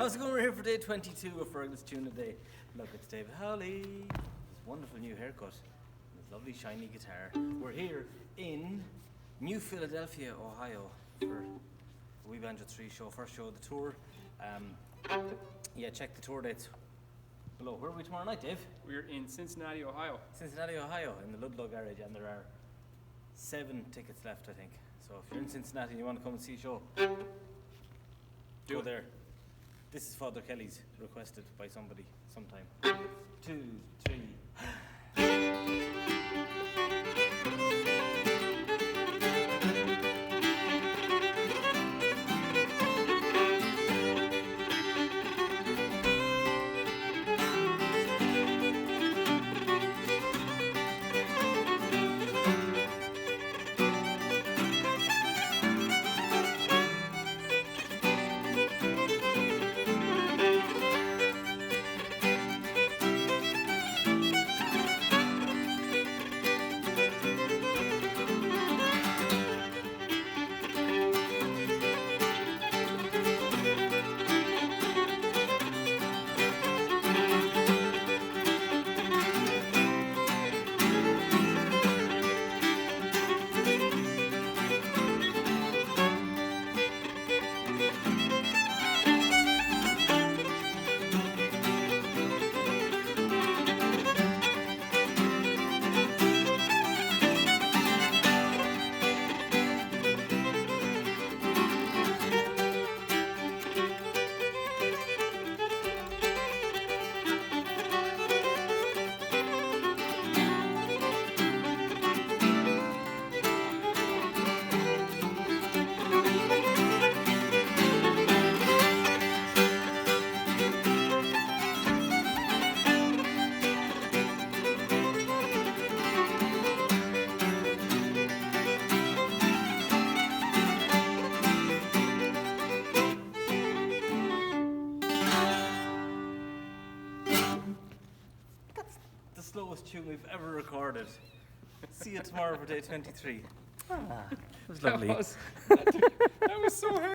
How's it going? We're here for day 22 of Fergal's Tune of Day. Look, it's David Howley. His wonderful new haircut. And his lovely shiny guitar. We're here in New Philadelphia, Ohio for the Wee Banjo 3 show. First show of the tour. Yeah, check the tour dates below. Where are we tomorrow night, Dave? We're in Cincinnati, Ohio. Cincinnati, Ohio, in the Ludlow Garage, and there are 7 tickets left, I think. So if you're in Cincinnati and you want to come and see a show, go there. This is Father Kelly's, requested by somebody sometime. 2, 3. The slowest tune we've ever recorded. See you tomorrow for day 23. It was lovely. That was so hard.